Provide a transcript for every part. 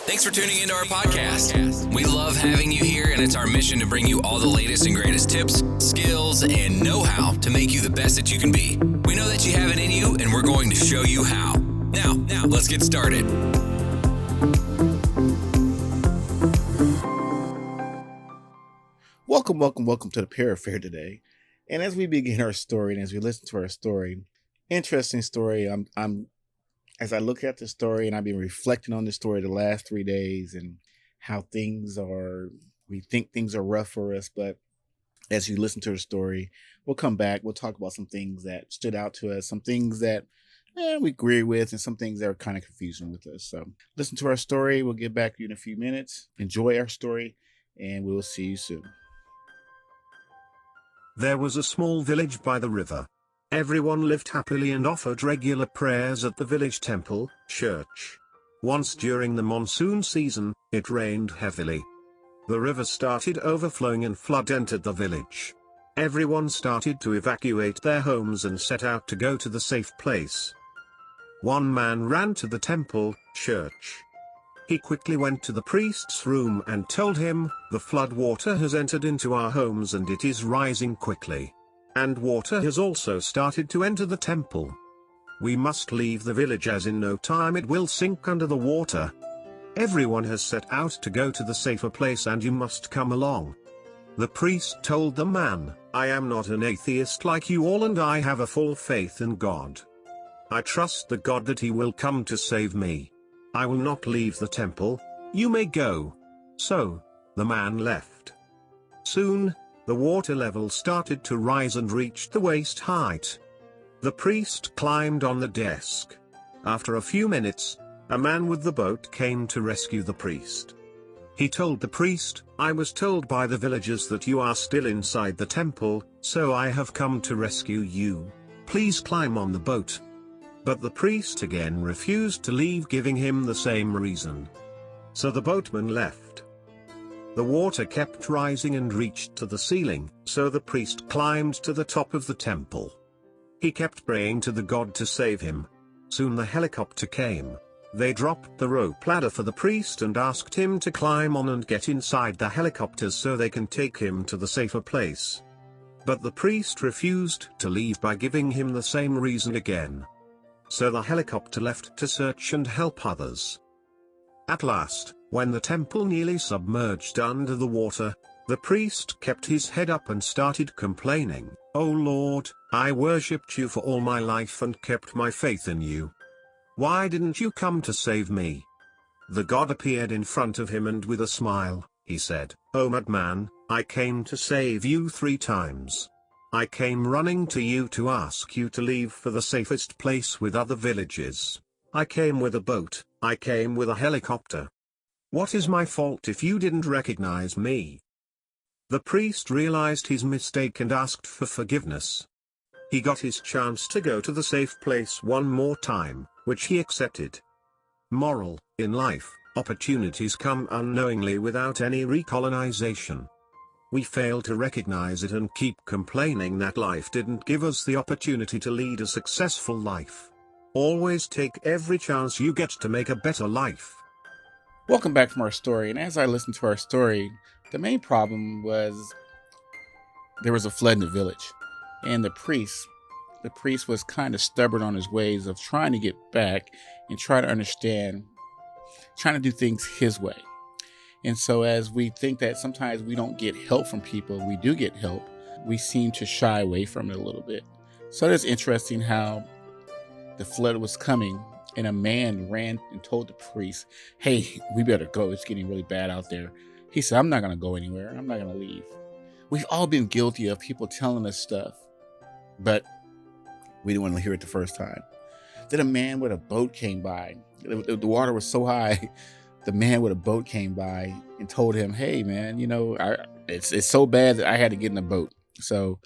Thanks for tuning into our podcast. We love having you here, and it's our mission to bring you all the latest and greatest tips, skills, and know-how to make you the best that you can be. We know that you have it in you, and we're going to show you how. Now, let's get started. Welcome to the Para Fair today. And as we begin our story and as we listen to our story, interesting story. As I look at the story and I've been reflecting on the story the last 3 days and how we think things are rough for us, but as you listen to the story, we'll come back. We'll talk about some things that stood out to us, some things that we agree with, and some things that are kind of confusing with us. So listen to our story. We'll get back to you in a few minutes. Enjoy our story, and we will see you soon. There was a small village by the river. Everyone lived happily and offered regular prayers at the village temple, church. Once during the monsoon season, it rained heavily. The river started overflowing and flood entered the village. Everyone started to evacuate their homes and set out to go to the safe place. One man ran to the temple, church. He quickly went to the priest's room and told him, "The flood water has entered into our homes and it is rising quickly. And water has also started to enter the temple. We must leave the village as in no time it will sink under the water. Everyone has set out to go to the safer place and you must come along." The priest told the man, "I am not an atheist like you all and I have a full faith in God. I trust the God that he will come to save me. I will not leave the temple, you may go." So, the man left. Soon, the water level started to rise and reached the waist height. The priest climbed on the desk. After a few minutes, a man with the boat came to rescue the priest. He told the priest, "I was told by the villagers that you are still inside the temple, so I have come to rescue you. Please climb on the boat." But the priest again refused to leave, giving him the same reason. So the boatman left. The water kept rising and reached to the ceiling, so the priest climbed to the top of the temple. He kept praying to the God to save him. Soon the helicopter came. They dropped the rope ladder for the priest and asked him to climb on and get inside the helicopters so they can take him to the safer place. But the priest refused to leave by giving him the same reason again. So the helicopter left to search and help others. At last, when the temple nearly submerged under the water, the priest kept his head up and started complaining, "Oh Lord, I worshipped you for all my life and kept my faith in you. Why didn't you come to save me?" The God appeared in front of him and with a smile, he said, "Oh madman, I came to save you 3 times. I came running to you to ask you to leave for the safest place with other villages. I came with a boat, I came with a helicopter. What is my fault if you didn't recognize me?" The priest realized his mistake and asked for forgiveness. He got his chance to go to the safe place one more time, which he accepted. Moral: in life, opportunities come unknowingly without any recolonization. We fail to recognize it and keep complaining that life didn't give us the opportunity to lead a successful life. Always take every chance you get to make a better life. Welcome back from our story. And as I listened to our story, the main problem was there was a flood in the village. And the priest was kind of stubborn on his ways of trying to get back and try to understand, trying to do things his way. And so as we think that sometimes we don't get help from people, we do get help, we seem to shy away from it a little bit. So it's interesting how the flood was coming and a man ran and told the priest, "Hey, we better go. It's getting really bad out there." He said, "I'm not going to go anywhere. I'm not going to leave." We've all been guilty of people telling us stuff, but we didn't want to hear it the first time. Then a man with a boat came by. The water was so high. The man with a boat came by and told him, "Hey, man, it's so bad that I had to get in a boat. So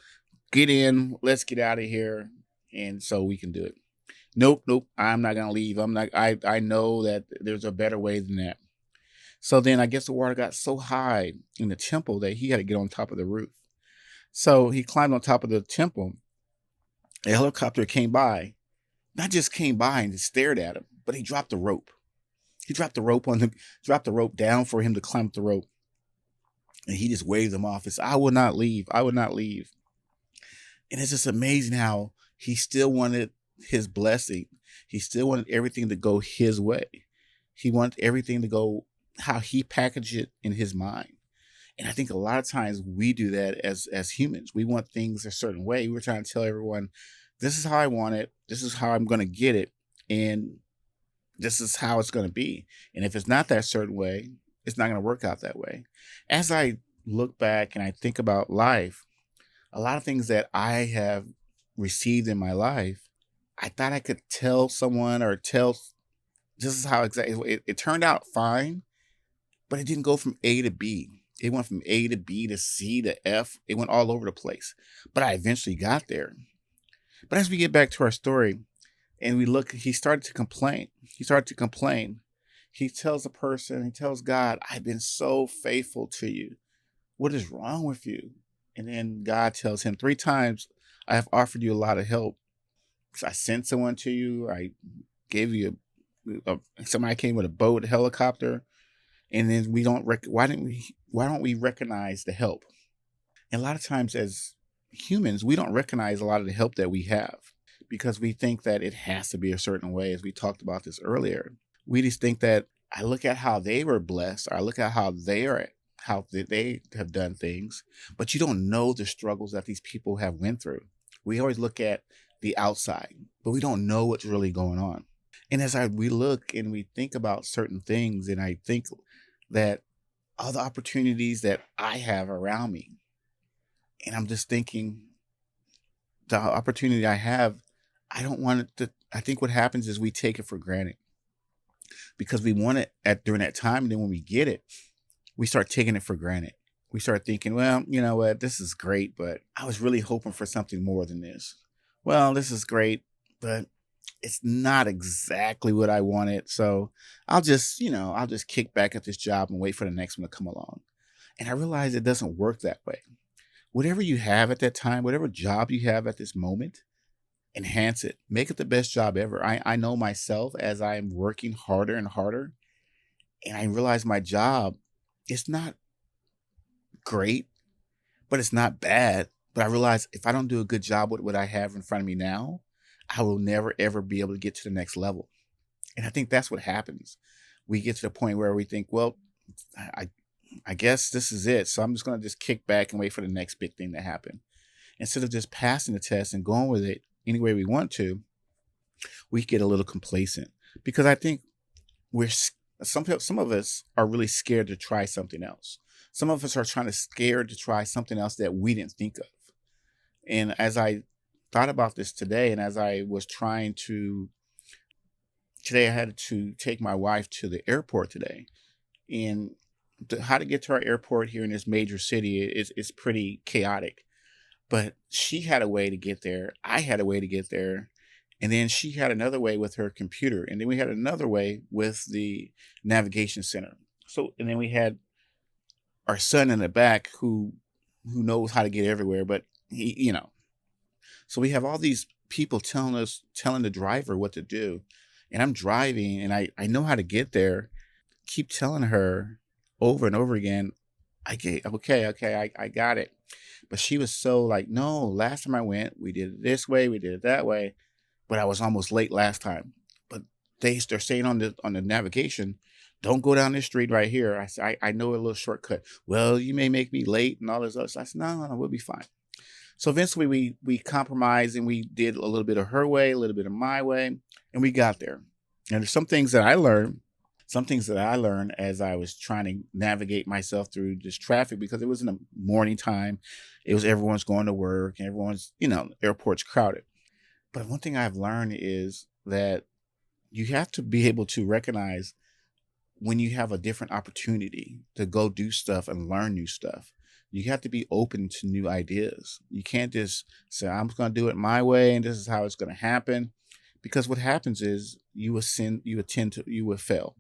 get in, let's get out of here, and so we can do it." Nope, I'm not going to leave. I know that there's a better way than that. So then I guess the water got so high in the temple that he had to get on top of the roof. So he climbed on top of the temple. A helicopter came by, not just came by and just stared at him, but he dropped the rope. He dropped the rope down for him to climb up the rope. And he just waved them off. He said, I will not leave. I will not leave. And it's just amazing how he still wanted his blessing. He still wanted everything to go his way. He wanted everything to go how he packaged it in his mind. And I think a lot of times we do that as humans. We want things a certain way. We're trying to tell everyone, this is how I want it. This is how I'm going to get it. And this is how it's going to be. And if it's not that certain way, it's not going to work out that way. As I look back and I think about life, a lot of things that I have received in my life, I thought I could tell someone or tell this is how exactly it turned out fine, but it didn't go from A to B. It went from A to B to C to F. It went all over the place. But I eventually got there. But as we get back to our story and we look, he started to complain. He started to complain. He tells he tells God, I've been so faithful to you. What is wrong with you? And then God tells him 3 times, I have offered you a lot of help. I sent someone to you. I gave you somebody came with a boat, a helicopter, and then why don't we recognize the help? And a lot of times as humans, we don't recognize a lot of the help that we have because we think that it has to be a certain way. As we talked about this earlier, we just think that I look at how they were blessed, or I look at how they have done things, but you don't know the struggles that these people have went through. We always look at the outside, but we don't know what's really going on. And we look and we think about certain things, and I think that all the opportunities that I have around me, and I'm just thinking the opportunity I have, I don't want it to, I think what happens is we take it for granted because we want it during that time. And then when we get it, we start taking it for granted. We start thinking, well, you know what, this is great, but I was really hoping for something more than this. Well, this is great, but it's not exactly what I wanted. So I'll just kick back at this job and wait for the next one to come along. And I realize it doesn't work that way. Whatever you have at that time, whatever job you have at this moment, enhance it, make it the best job ever. I know myself as I'm working harder and harder, and I realize my job, it's not great, but it's not bad. But I realize if I don't do a good job with what I have in front of me now, I will never, ever be able to get to the next level. And I think that's what happens. We get to the point where we think, well, I guess this is it. So I'm just going to just kick back and wait for the next big thing to happen. Instead of just passing the test and going with it any way we want to, we get a little complacent because I think some of us are really scared to try something else. Some of us are scared to try something else that we didn't think of. And as I thought about this today, and as I was today I had to take my wife to the airport today, and how to get to our airport here in this major city is pretty chaotic. But she had a way to get there. I had a way to get there. And then she had another way with her computer. And then we had another way with the navigation center. So, and then we had our son in the back who knows how to get everywhere, but so we have all these people telling the driver what to do. And I'm driving and I know how to get there. Keep telling her over and over again, I got it. But she was so like, no, last time I went, we did it this way, we did it that way. But I was almost late last time. But they're saying on the navigation, don't go down this street right here. I know a little shortcut. Well, you may make me late and all this other stuff. I said, no, we'll be fine. So eventually we compromised and we did a little bit of her way, a little bit of my way, and we got there. And there's some things that I learned as I was trying to navigate myself through this traffic because it was in the morning time. It was everyone's going to work and everyone's, airport's crowded. But one thing I've learned is that you have to be able to recognize when you have a different opportunity to go do stuff and learn new stuff. You have to be open to new ideas. You can't just say, I'm going to do it my way and this is how it's going to happen. Because what happens is you will fail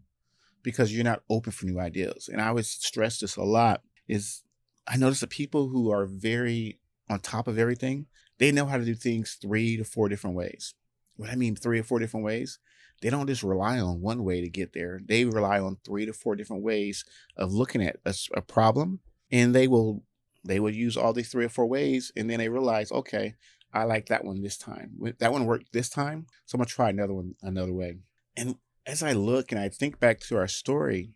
because you're not open for new ideas. And I always stress this a lot is I notice that people who are very on top of everything, they know how to do things 3 to 4 different ways. What I mean 3 or 4 different ways, they don't just rely on one way to get there. They rely on 3 to 4 different ways of looking at a problem, and they will use all these 3 or 4 ways, and then they realize, okay, I like that one this time. That one worked this time, so I'm gonna try another one another way. And as I look and I think back to our story,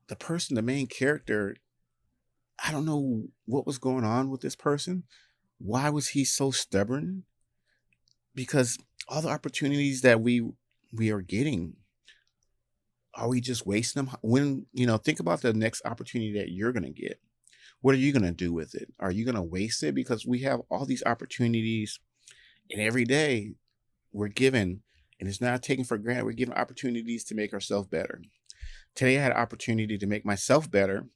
the person, the main character, I don't know what was going on with this person. Why was he so stubborn? Because all the opportunities that we are getting, are we just wasting them? When, think about the next opportunity that you're going to get. What are you going to do with it? Are you going to waste it? Because we have all these opportunities, and every day we're given, and it's not taken for granted. We're given opportunities to make ourselves better. Today I had an opportunity to make myself better,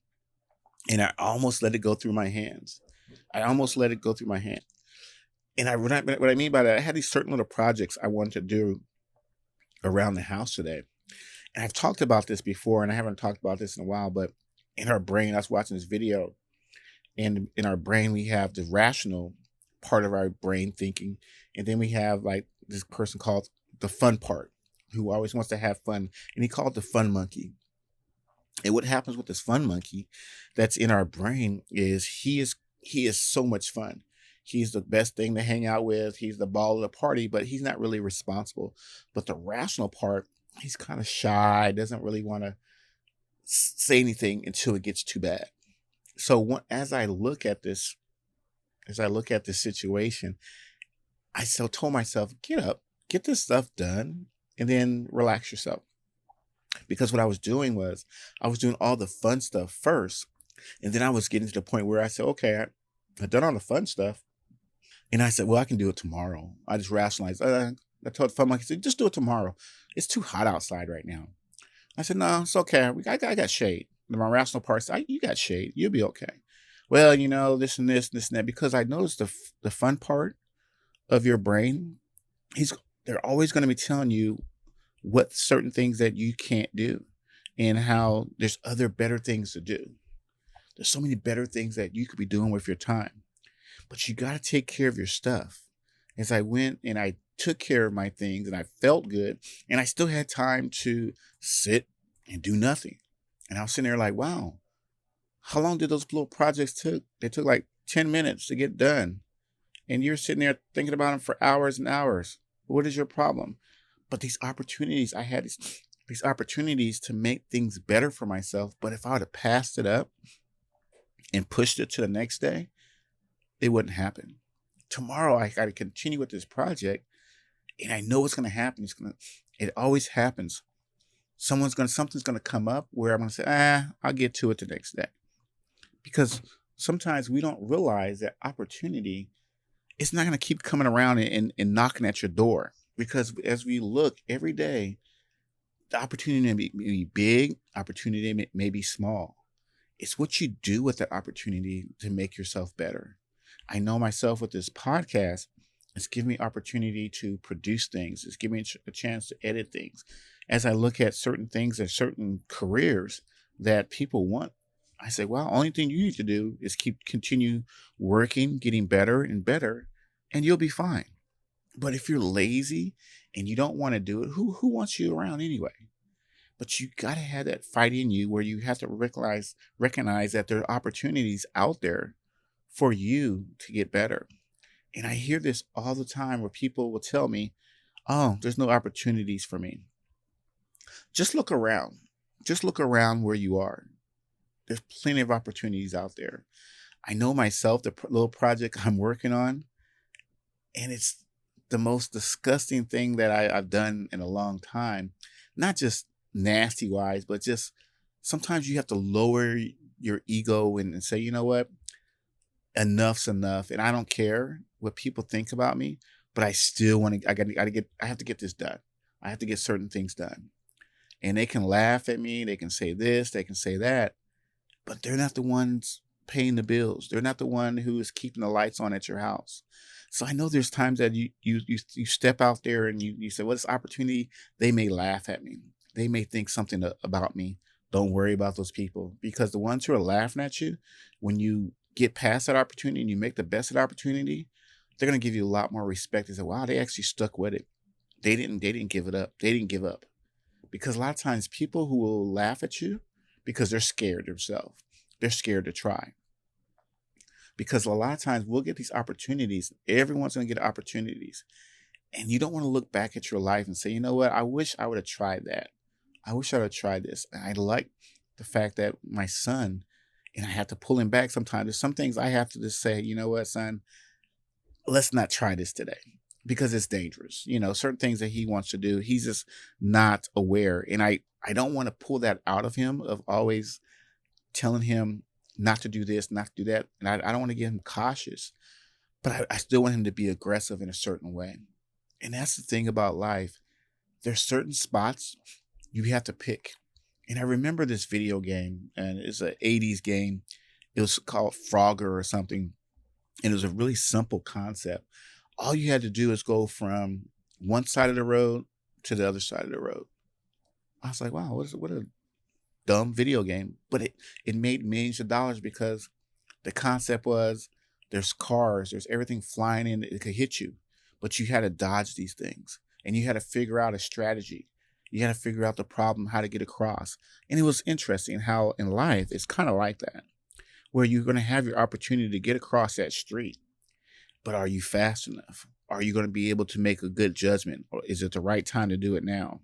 and I almost let it go through my hands. I almost let it go through my hand. And what I mean by that, I had these certain little projects I wanted to do around the house today. And I've talked about this before, and I haven't talked about this in a while, but in our brain, I was watching this video, and in our brain, we have the rational part of our brain thinking. And then we have like this person called the fun part, who always wants to have fun. And he called the fun monkey. And what happens with this fun monkey that's in our brain is he is so much fun. He's the best thing to hang out with. He's the ball of the party, but he's not really responsible. But the rational part, he's kind of shy, doesn't really want to say anything until it gets too bad. So as I look at this situation, I still told myself, get up, get this stuff done, and then relax yourself. Because what I was doing was I was doing all the fun stuff first, and then I was getting to the point where I said, okay, I've done all the fun stuff. And I said, well, I can do it tomorrow. I just rationalized. I told Fun Monkey, just do it tomorrow. It's too hot outside right now. I said, no, it's okay. I got shade. My rational part said, you got shade. You'll be okay. Well, this and this, this and that. Because I noticed the fun part of your brain, they're always going to be telling you what certain things that you can't do, and how there's other better things to do. There's so many better things that you could be doing with your time. But you got to take care of your stuff. As I went and I took care of my things, and I felt good, and I still had time to sit and do nothing. And I was sitting there like, wow, how long did those little projects took? They took like 10 minutes to get done. And you're sitting there thinking about them for hours and hours. What is your problem? But these opportunities, I had these opportunities to make things better for myself. But if I would have passed it up and pushed it to the next day, it wouldn't happen. Tomorrow I got to continue with this project, and I know what's going to happen. It always happens. Something's going to come up where I'm going to say, I'll get to it the next day. Because sometimes we don't realize that opportunity is not going to keep coming around and knocking at your door. Because as we look every day, the opportunity may be big, opportunity may be small. It's what you do with that opportunity to make yourself better. I know myself with this podcast, it's given me opportunity to produce things. It's given me a chance to edit things. As I look at certain things and certain careers that people want, I say, well, only thing you need to do is continue working, getting better and better, and you'll be fine. But if you're lazy and you don't want to do it, who wants you around anyway? But you got to have that fight in you where you have to recognize that there are opportunities out there for you to get better. And I hear this all the time where people will tell me, oh, there's no opportunities for me. Just look around. Just look around where you are. There's plenty of opportunities out there. I know myself, the little project I'm working on, and it's the most disgusting thing that I've done in a long time. Not just nasty wise, but just sometimes you have to lower your ego and say, you know what? Enough's enough. And I don't care what people think about me, but I still want to, I have to get this done. I have to get certain things done. And they can laugh at me. They can say this, they can say that, but they're not the ones paying the bills. They're not the one who is keeping the lights on at your house. So I know there's times that you step out there and you say, well, this opportunity, they may laugh at me. They may think something about me. Don't worry about those people, because the ones who are laughing at you, when you get past that opportunity and you make the best of the opportunity, they're going to give you a lot more respect. They say, wow, they actually stuck with it. They didn't give it up. They didn't give up. Because a lot of times people who will laugh at you because they're scared themselves. They're scared to try. Because a lot of times we'll get these opportunities. Everyone's going to get opportunities. And you don't want to look back at your life and say, you know what? I wish I would have tried that. I wish I would have tried this. And I like the fact that my son, and I have to pull him back sometimes. There's some things I have to just say, you know what, son, let's not try this today because it's dangerous. Certain things that he wants to do, he's just not aware. And I don't want to pull that out of him of always telling him not to do this, not to do that. And I don't want to get him cautious, but I still want him to be aggressive in a certain way. And that's the thing about life. There's certain spots you have to pick. And I remember this video game, and it's an 80s game. It was called Frogger or something. And it was a really simple concept. All you had to do is go from one side of the road to the other side of the road. I was like, wow, what a dumb video game. But it made millions of dollars because the concept was there's cars, there's everything flying in, it could hit you. But you had to dodge these things. And you had to figure out a strategy. You had to figure out the problem, how to get across. And it was interesting how in life, it's kind of like that, where you're going to have your opportunity to get across that street. But are you fast enough? Are you going to be able to make a good judgment? Or is it the right time to do it now?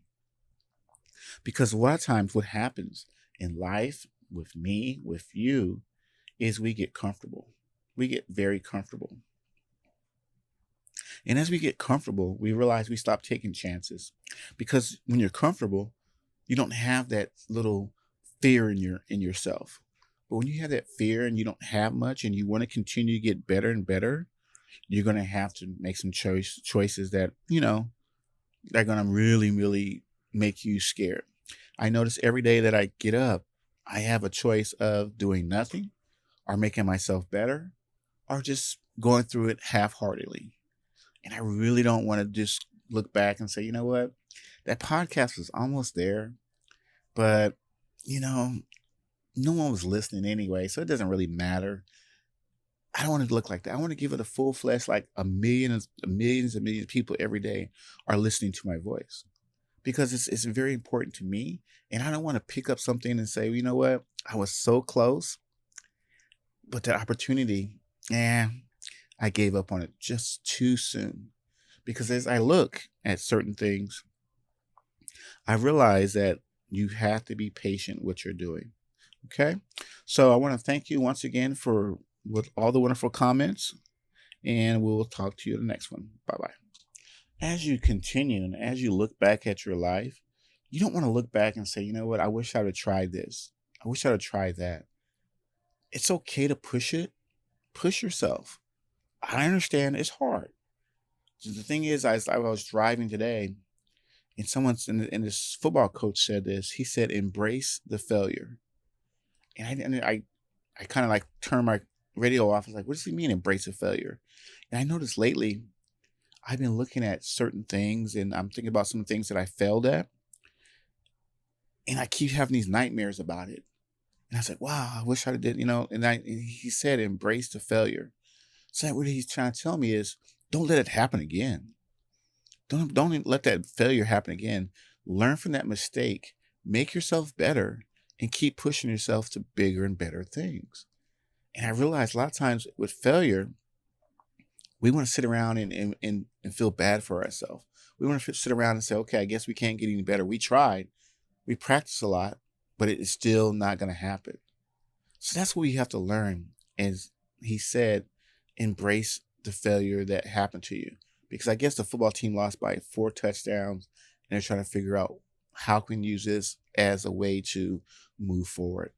Because a lot of times what happens in life with me, with you, is we get comfortable. We get very comfortable. And as we get comfortable, we realize we stop taking chances. Because when you're comfortable, you don't have that little fear in yourself. But when you have that fear and you don't have much and you want to continue to get better and better, you're going to have to make some choices that, they're going to really, really make you scared. I notice every day that I get up, I have a choice of doing nothing or making myself better or just going through it half-heartedly. And I really don't want to just look back and say, you know what, that podcast was almost there, but, no one was listening anyway, so it doesn't really matter. I don't want to look like that. I want to give it a full flesh, like millions and millions of people every day are listening to my voice because it's very important to me. And I don't want to pick up something and say, you know what, I was so close, but that opportunity, I gave up on it just too soon. Because as I look at certain things, I realize that you have to be patient with what you're doing. Okay. So I want to thank you once again with all the wonderful comments, and we'll talk to you in the next one. Bye-bye. As you continue and as you look back at your life, you don't want to look back and say, you know what, I wish I would have tried this. I wish I would have tried that. It's okay to push it. Push yourself. I understand it's hard. So the thing is, I was driving today, and and this football coach said this. He said, "Embrace the failure." And I kind of like turned my radio off. I was like, "What does he mean, embrace the failure?" And I noticed lately, I've been looking at certain things, and I'm thinking about some things that I failed at, and I keep having these nightmares about it. And I said, "Wow, I wish I did." And he said, "Embrace the failure." So what he's trying to tell me is, don't let it happen again. Don't let that failure happen again. Learn from that mistake, make yourself better, and keep pushing yourself to bigger and better things. And I realized a lot of times with failure, we want to sit around and feel bad for ourselves. We want to sit around and say, okay, I guess we can't get any better. We tried, we practiced a lot, but it is still not going to happen. So that's what we have to learn. As he said, embrace the failure that happened to you. Because I guess the football team lost by 4 touchdowns, and they're trying to figure out how can we use this as a way to move forward.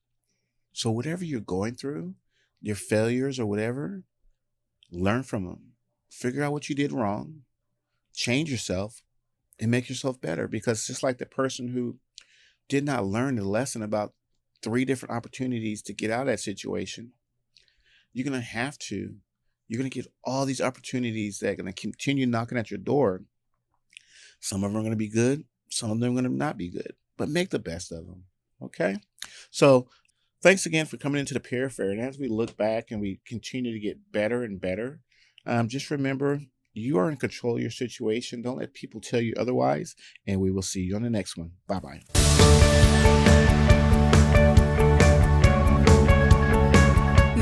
So whatever you're going through, your failures or whatever, learn from them. Figure out what you did wrong, change yourself, and make yourself better. Because just like the person who did not learn the lesson about 3 different opportunities to get out of that situation, you're going to get all these opportunities that are going to continue knocking at your door. Some of them are going to be good. Some of them are going to not be good, but make the best of them. Okay. So thanks again for coming into the Pear Fair. And as we look back and we continue to get better and better, just remember You are in control of your situation. Don't let people tell you otherwise. And we will see you on the next one. Bye-bye.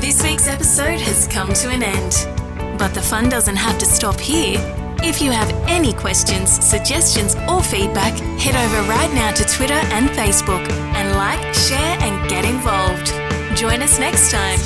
This week's episode has come to an end. But the fun doesn't have to stop here. If you have any questions, suggestions, or feedback, head over right now to Twitter and Facebook and like, share, and get involved. Join us next time.